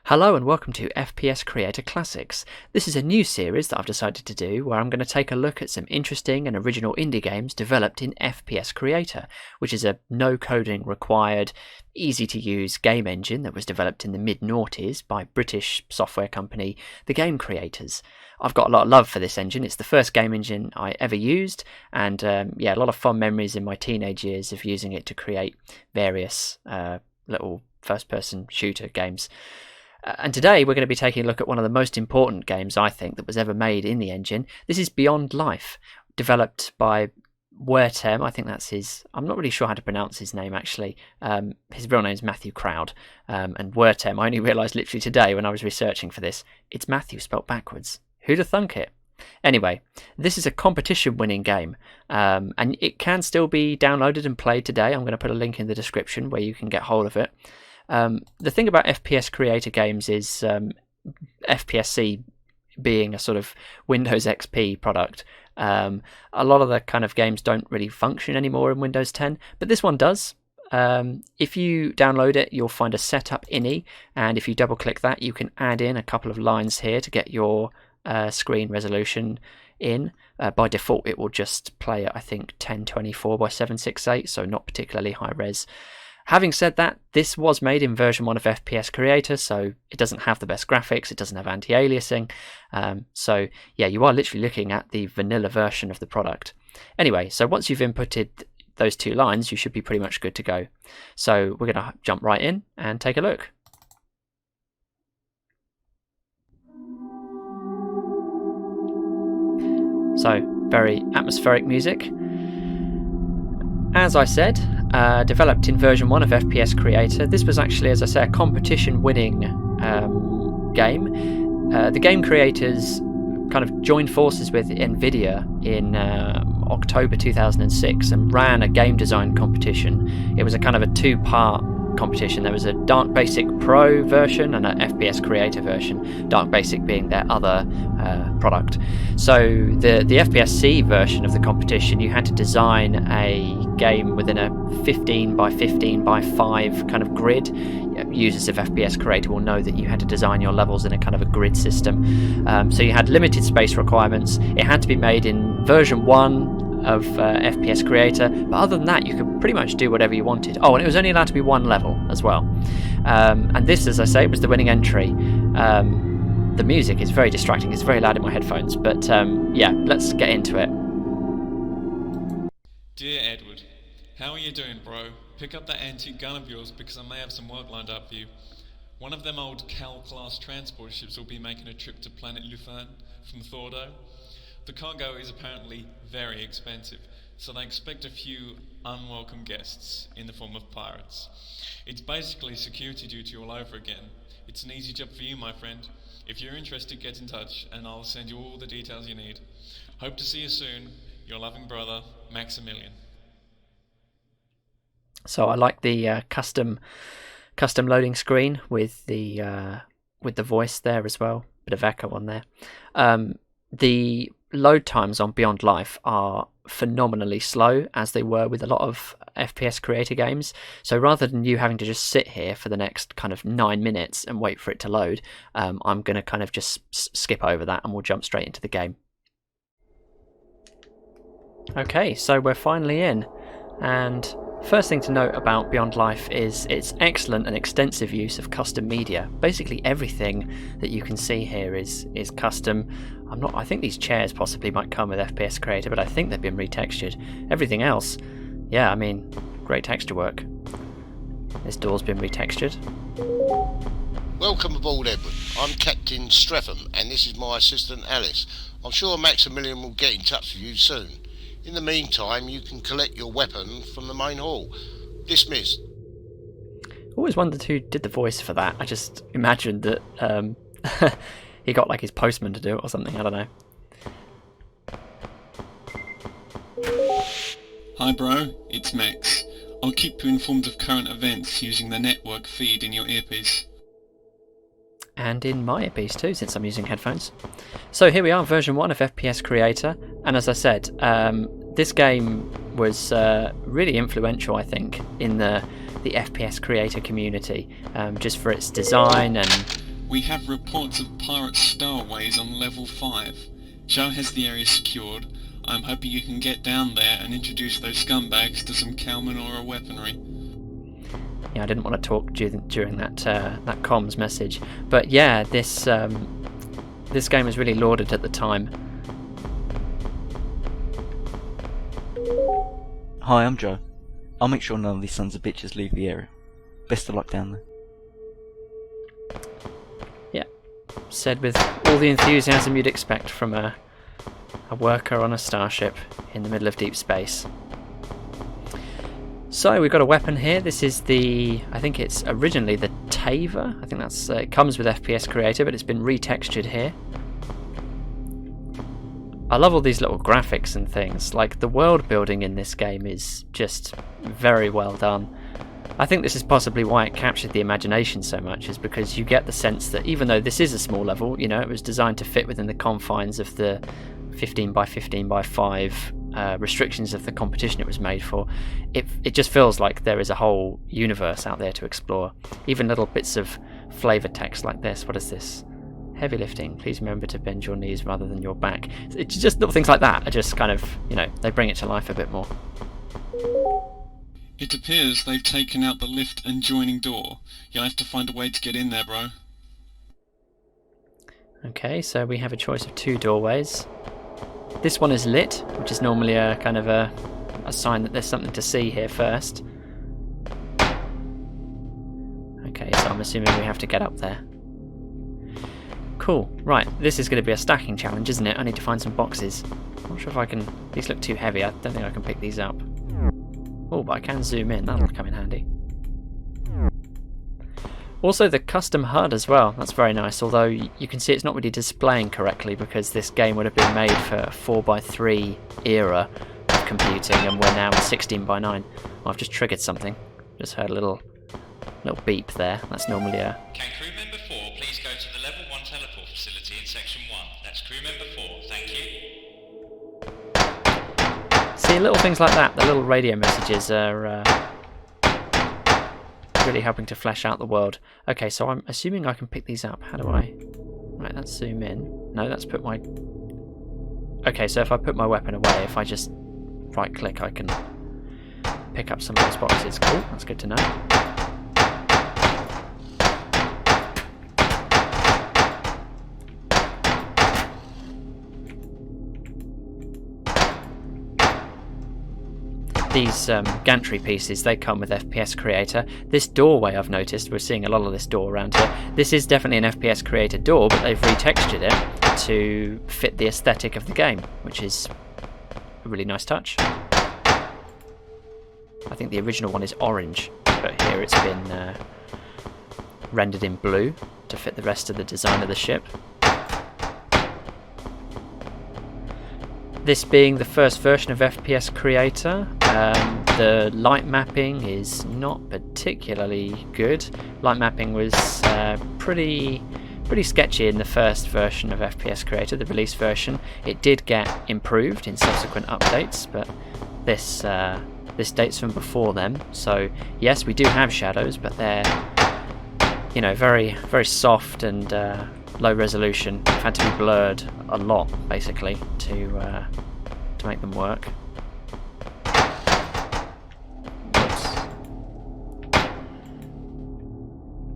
Hello and welcome to FPS Creator Classics. This is a new series that I've decided to do where I'm going to take a look at some interesting and original indie games developed in FPS Creator, which is a no-coding required, easy-to-use game engine that was developed in the mid-noughties by British software company The Game Creators. I've got a lot of love for this engine. It's the first game engine I ever used, and a lot of fond memories in my teenage years of using it to create various little first-person shooter games. And today we're going to be taking a look at one of the most important games, I think, that was ever made in the engine. This is Beyond Life, developed by Wehtam. I think that's his... I'm not really sure how to pronounce his name, actually. His real name is Matthew Crowd. And Wehtam, I only realised literally today when I was researching for this, it's Matthew spelt backwards. Who'd have thunk it? Anyway, this is a competition-winning game, and it can still be downloaded and played today. I'm going to put a link in the description where you can get hold of it. The thing about FPS Creator games is FPSC being a sort of Windows XP product. A lot of the kind of games don't really function anymore in Windows 10, but this one does. If you download it, you'll find a setup ini, and if you double click that, you can add in a couple of lines here to get your screen resolution in. By default, it will just play at, I think, 1024 by 768, so not particularly high res. Having said that, this was made in version 1 of FPS Creator, so it doesn't have the best graphics, it doesn't have anti-aliasing, so yeah, you are literally looking at the vanilla version of the product. Anyway, so once you've inputted those two lines, you should be pretty much good to go. So we're going to jump right in and take a look. So, very atmospheric music. As I said, developed in version 1 of FPS Creator. This was actually, as I say, a competition-winning game. The Game Creators kind of joined forces with NVIDIA in October 2006 and ran a game design competition. It was a kind of a two-part competition. There was a Dark Basic Pro version and an FPS Creator version, Dark Basic being their other product. So the FPSC version of the competition, you had to design a game within a 15 by 15 by 5 kind of grid. Users of FPS Creator will know that you had to design your levels in a kind of a grid system. So you had limited space requirements. It had to be made in version 1 of FPS Creator, but other than that you could pretty much do whatever you wanted. Oh, and it was only allowed to be one level as well. And this, as I say, was the winning entry. The music is very distracting, it's very loud in my headphones, but yeah, let's get into it. Dear Edward, how are you doing, bro? Pick up that antique gun of yours because I may have some work lined up for you. One of them old Cal-class transport ships will be making a trip to planet Lufan from Thordo. The cargo is apparently very expensive, so they expect a few unwelcome guests in the form of pirates. It's basically security duty all over again. It's an easy job for you, my friend. If you're interested, get in touch and I'll send you all the details you need. Hope to see you soon. Your loving brother, Maximilian. So I like the custom loading screen with the voice there as well. Bit of echo on there. The load times on Beyond Life are phenomenally slow, as they were with a lot of FPS Creator games. So rather than you having to just sit here for the next kind of 9 minutes and wait for it to load, I'm going to kind of just skip over that and we'll jump straight into the game. Okay, so we're finally in, and first thing to note about Beyond Life is its excellent and extensive use of custom media. Basically everything that you can see here is custom. I think these chairs possibly might come with FPS Creator, but I think they've been retextured. Everything else, yeah, I mean, great texture work. This door's been retextured. Welcome aboard, Edward. I'm Captain Streatham, and this is my assistant Alice. I'm sure Maximilian will get in touch with you soon. In the meantime, you can collect your weapon from the main hall. Dismissed. Always wondered who did the voice for that. I just imagined that he got like his postman to do it or something, I don't know. Hi bro, it's Max. I'll keep you informed of current events using the network feed in your earpiece. And in my earpiece too, since I'm using headphones. So here we are, version 1 of FPS Creator, and as I said, this game was really influential, I think, in the FPS Creator community, just for its design and We have reports of pirate stowaways on level 5. Joe has the area secured. I'm hoping you can get down there and introduce those scumbags to some Kalmanora weaponry. Yeah, I didn't want to talk during that that comms message, but yeah, this game was really lauded at the time. Hi, I'm Joe. I'll make sure none of these sons of bitches leave the area. Best of luck down there. Yeah, said with all the enthusiasm you'd expect from a worker on a starship in the middle of deep space. So we've got a weapon here. This is I think it's originally the Taver. I think that's it comes with FPS Creator, but it's been retextured here. I love all these little graphics and things. Like, the world building in this game is just very well done. I think this is possibly why it captured the imagination so much, is because you get the sense that even though this is a small level, you know, it was designed to fit within the confines of the 15 by 15 by 5 restrictions of the competition it was made for. It just feels like there is a whole universe out there to explore. Even little bits of flavor text like this. What is this? Heavy lifting. Please remember to bend your knees rather than your back. It's just little things like that are just kind of, you know, they bring it to life a bit more. It appears they've taken out the lift and joining door. You'll have to find a way to get in there, bro. Okay, so we have a choice of 2 doorways. This one is lit, which is normally a kind of a sign that there's something to see here first. Okay, so I'm assuming we have to get up there. Cool, right, this is going to be a stacking challenge, isn't it? I need to find some boxes. I'm not sure if I can... These look too heavy, I don't think I can pick these up. Oh, but I can zoom in, that'll come in handy. Also the custom HUD as well, that's very nice, although you can see it's not really displaying correctly because this game would have been made for a 4x3 era of computing, and we're now in 16:9. I've just triggered something, just heard a little beep there. That's normally a... Can crew member 4 please go to the level 1 teleport facility in section 1? That's crew member 4, thank you. See, little things like that, the little radio messages are really helping to flesh out the world. Okay, so I'm assuming I can pick these up. How do I... Right, let's zoom in. No, that's put my... Okay, so if I put my weapon away, if I just right click, I can pick up some of those boxes. Cool, that's good to know. These gantry pieces, they come with FPS Creator. This doorway, I've noticed, we're seeing a lot of this door around here. This is definitely an FPS Creator door, but they've retextured it to fit the aesthetic of the game, which is a really nice touch. I think the original one is orange, but here it's been rendered in blue to fit the rest of the design of the ship. This being the first version of FPS Creator, the light mapping is not particularly good. Light mapping was pretty sketchy in the first version of FPS Creator, the release version. It did get improved in subsequent updates, but this dates from before them. So yes, we do have shadows, but they're, you know, very very soft and low resolution. They've had to be blurred a lot, basically, to make them work. Whoops.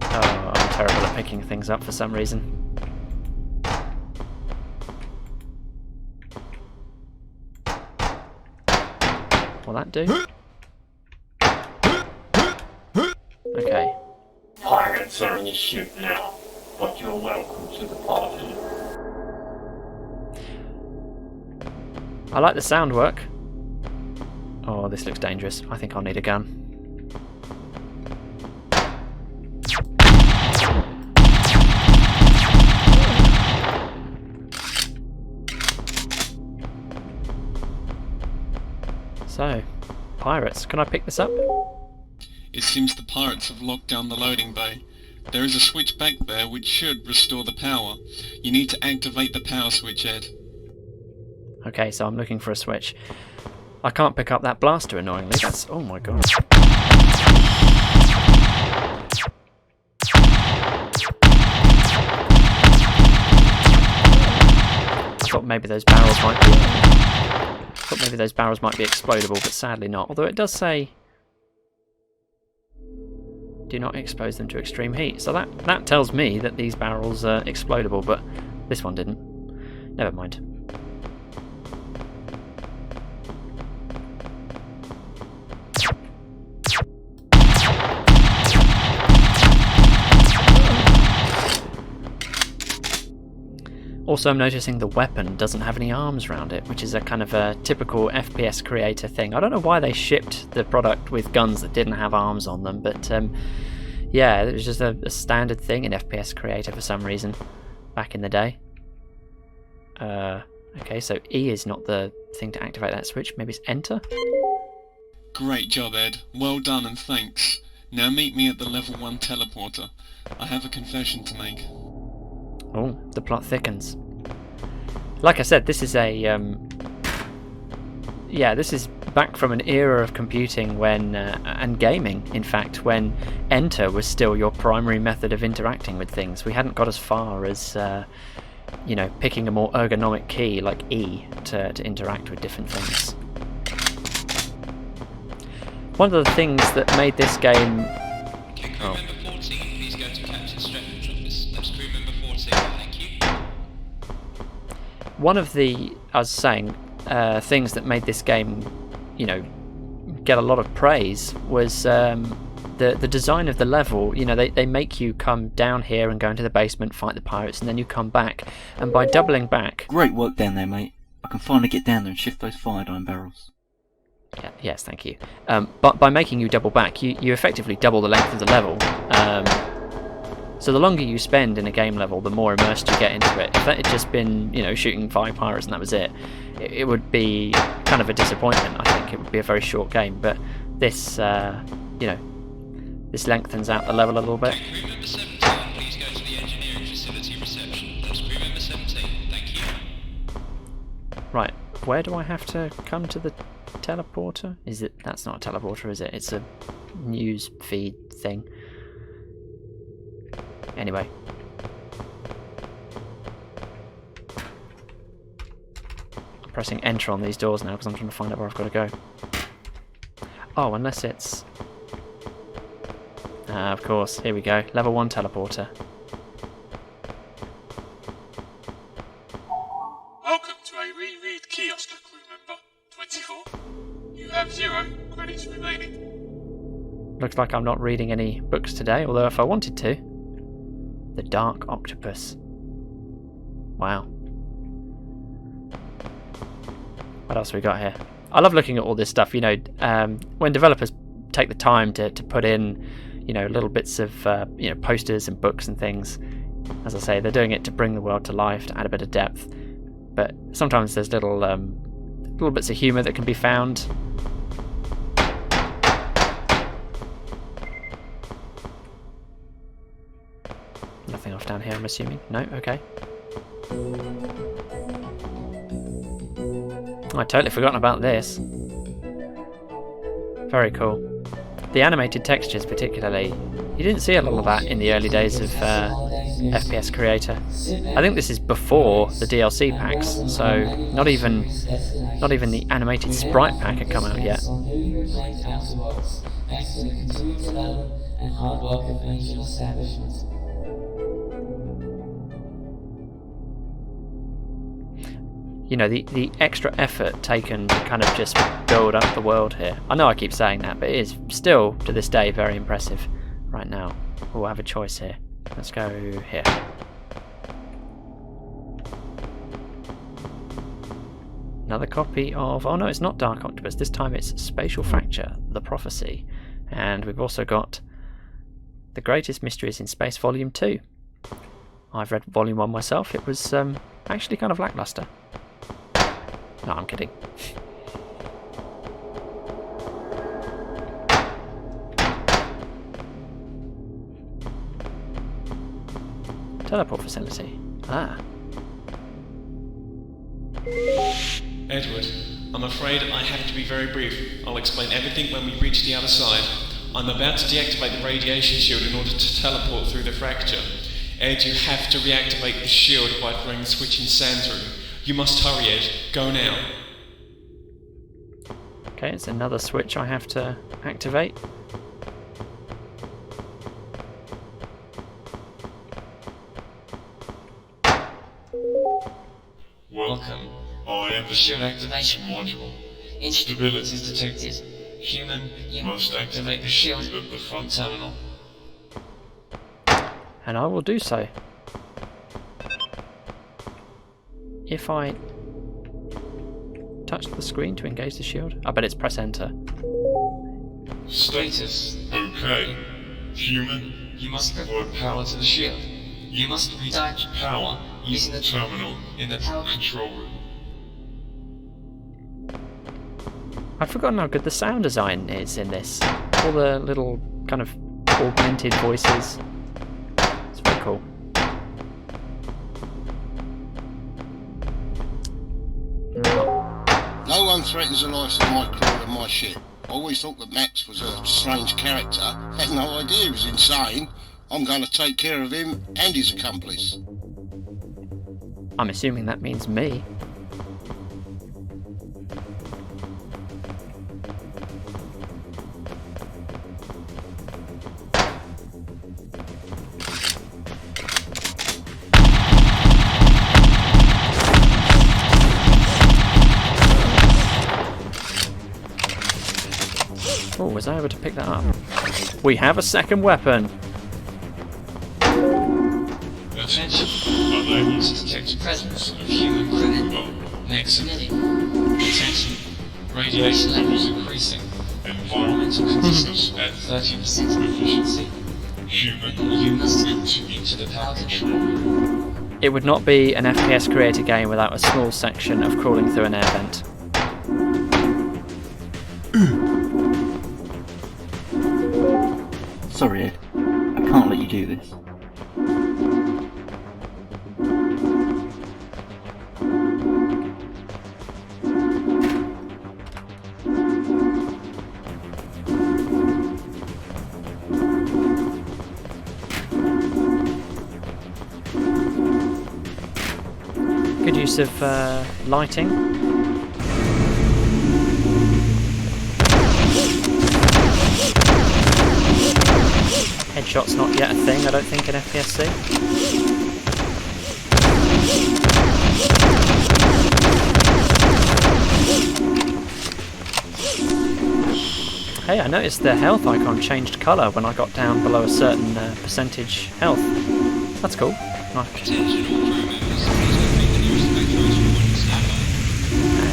Oh, I'm terrible at picking things up for some reason. Will that do? Okay. Pirates are in your ship now, but you're welcome to the party. I like the sound work. Oh, this looks dangerous. I think I'll need a gun. So, pirates. Can I pick this up? It seems the pirates have locked down the loading bay. There is a switch back there which should restore the power. You need to activate the power switch, Ed. Okay, so I'm looking for a switch. I can't pick up that blaster, annoyingly. That's... oh my god. maybe those barrels might be... thought maybe those barrels might be explodable, but sadly not. Although it does say... do not expose them to extreme heat. So that tells me that these barrels are explodable, but this one didn't. Never mind. Also, I'm noticing the weapon doesn't have any arms around it, which is a kind of a typical FPS Creator thing. I don't know why they shipped the product with guns that didn't have arms on them, but yeah, it was just a standard thing in FPS Creator for some reason back in the day. Okay, so E is not the thing to activate that switch. Maybe it's Enter? Great job, Ed. Well done and thanks. Now meet me at the level 1 teleporter. I have a confession to make. Oh, the plot thickens. Like I said, this is a yeah, this is back from an era of computing when and gaming, in fact, when Enter was still your primary method of interacting with things. We hadn't got as far as you know, picking a more ergonomic key like E to interact with different things. One of the things that made this game... Crew member 14, please go to Captain Stretton's office. That's crew member 14, thank you. One of the, I was saying, things that made this game, you know, get a lot of praise was the design of the level. You know, they make you come down here and go into the basement, fight the pirates, and then you come back. And by doubling back... Great work down there, mate. I can finally get down there and shift those fire-dime barrels. Yeah, yes, thank you. But by making you double back, you effectively double the length of the level. So the longer you spend in a game level, the more immersed you get into it. If that had just been, you know, shooting 5 pirates and that was it, it would be kind of a disappointment, I think. It would be a very short game. But this, you know, this lengthens out the level a little bit. Crew member 17, please go to the engineering facility reception. That's crew member 17, thank you. Right, where do I have to come to the teleporter? Is it? That's not a teleporter, is it? It's a news feed thing. Anyway. I'm pressing enter on these doors now because I'm trying to find out where I've got to go. Oh, unless it's... of course, here we go. Level 1 teleporter. Welcome to a reread kiosk, crew member 24. You have 0 credits remaining. Looks like I'm not reading any books today, although if I wanted to. The Dark Octopus. Wow. What else have we got here? I love looking at all this stuff. You know, when developers take the time to put in, you know, little bits of you know, posters and books and things. As I say, they're doing it to bring the world to life, to add a bit of depth. But sometimes there's little bits of humour that can be found. Nothing off down here, I'm assuming. No, okay. I'd totally forgotten about this. Very cool. The animated textures particularly, you didn't see a lot of that in the early days of FPS Creator. I think this is before the DLC packs, so not even the animated sprite pack had come out yet. You know, the extra effort taken to kind of just build up the world here. I know I keep saying that, but it is still, to this day, very impressive right now. We'll have a choice here. Let's go here. Another copy of... Oh no, it's not Dark Octopus. This time it's Spatial Fracture, The Prophecy. And we've also got The Greatest Mysteries in Space Volume 2. I've read Volume 1 myself. It was actually kind of lackluster. No, I'm kidding. Teleport facility. Ah. Edward, I'm afraid I have to be very brief. I'll explain everything when we reach the other side. I'm about to deactivate the radiation shield in order to teleport through the fracture. Ed, you have to reactivate the shield by throwing the switch in Sam's room. You must hurry, Ed. Go now. Okay, it's another switch I have to activate. Welcome. I am the shield activation module. Instability is detected. Human, you must activate the shield at the front terminal. And I will do so. If I touch the screen to engage the shield, I bet it's press enter. Status. Okay. Human, you must provide power to the shield. You must redirect power using the terminal in the power control room. I've forgotten how good the sound design is in this. All the little kind of augmented voices. It's very cool. No one threatens the lives of my crew and my ship. I always thought that Max was a strange character. Had no idea he was insane. I'm going to take care of him and his accomplice. I'm assuming that means me. Oh, was I able to pick that up? We have a second weapon. Attention. Unable to detect the presence of human crew. Next. Attention. Radiation levels increasing. Environmental conditions at 30% efficiency. Human, you must continue to the power control room. It would not be an FPS Creator game without a small section of crawling through an air vent. Sorry, Ed. I can't let you do this. Good use of lighting. Headshot's not yet a thing, I don't think, in FPSC. Hey, I noticed the health icon changed colour when I got down below a certain percentage health. That's cool.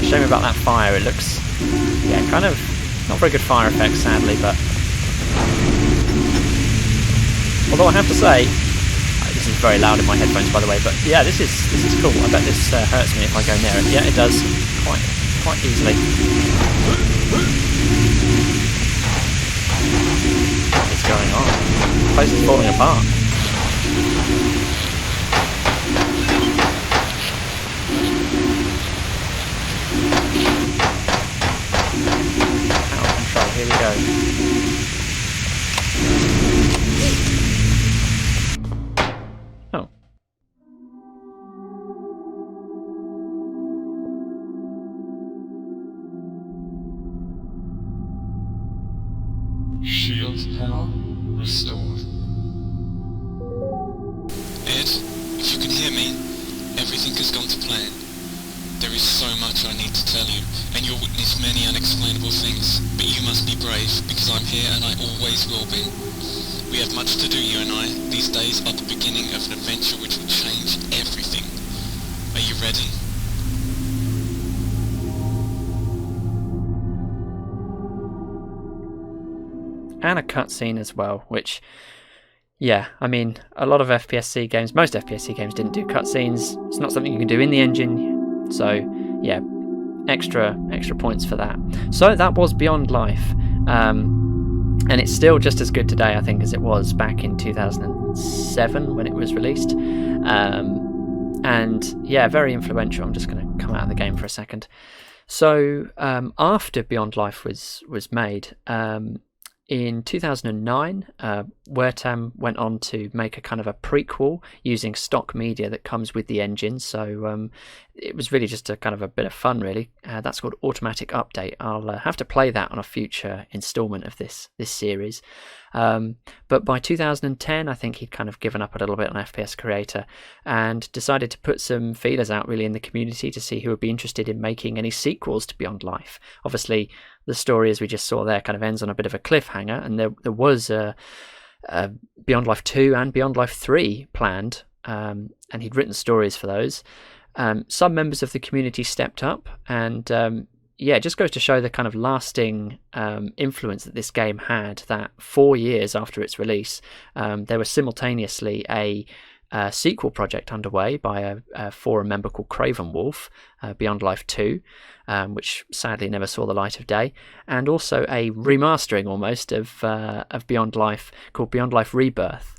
Shame about that fire, it looks, yeah, kind of not very good fire effects, sadly, but although I have to say, this is very loud in my headphones, by the way, but yeah, this is cool. I bet this hurts me if I go near it. Yeah, it does, quite easily. What is going on? The place is falling apart. Out of control. Here we go. Shield power restored. Ed, if you can hear me, everything has gone to plan. There is so much I need to tell you, and you'll witness many unexplainable things, but you must be brave, because I'm here and I always will be. We have much to do, you and I. These days are the beginning of an adventure which will change everything. Are you ready? And a cutscene as well, which, yeah, I mean, a lot of FPSC games, most FPSC games didn't do cutscenes. It's not something you can do in the engine, so yeah, extra points for that. So that was Beyond Life, and it's still just as good today, I think, as it was back in 2007 when it was released. And yeah, very influential. I'm just going to come out of the game for a second. So after Beyond Life was made, in 2009, Wehtam went on to make a kind of a prequel using stock media that comes with the engine. So it was really just a kind of a bit of fun, really. That's called Automatic Update. I'll have to play that on a future installment of this series. But by 2010, I think he'd kind of given up a little bit on FPS Creator and decided to put some feelers out really in the community to see who would be interested in making any sequels to Beyond Life. Obviously, the story, as we just saw there, kind of ends on a bit of a cliffhanger, and there was Beyond Life 2 and Beyond Life 3 planned, and he'd written stories for those. Some members of the community stepped up, and it just goes to show the kind of lasting influence that this game had, that 4 years after its release, there was simultaneously a sequel project underway by a forum member called Craven Wolf, Beyond Life 2, which sadly never saw the light of day, and also a remastering almost of Beyond Life called Beyond Life Rebirth,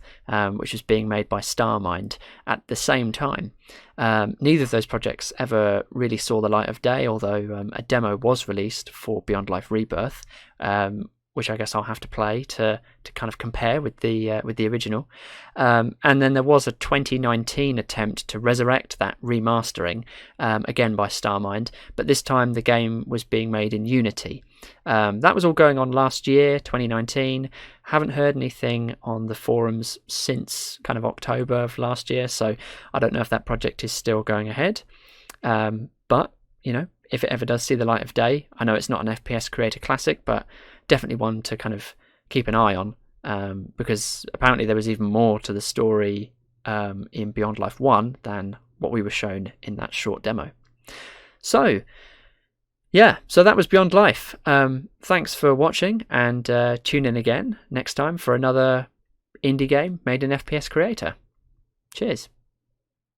which was being made by Starmind at the same time. Neither of those projects ever really saw the light of day, although a demo was released for Beyond Life Rebirth, which I guess I'll have to play to kind of compare with the original. And then there was a 2019 attempt to resurrect that remastering, again by Starmind, but this time the game was being made in Unity. That was all going on last year, 2019. Haven't heard anything on the forums since kind of October of last year, so I don't know if that project is still going ahead. But, if it ever does see the light of day, I know it's not an FPS Creator classic, but definitely one to kind of keep an eye on, because apparently there was even more to the story in Beyond Life 1 than what we were shown in that short demo. So that was Beyond Life. Thanks for watching, and tune in again next time for another indie game made in FPS Creator. Cheers.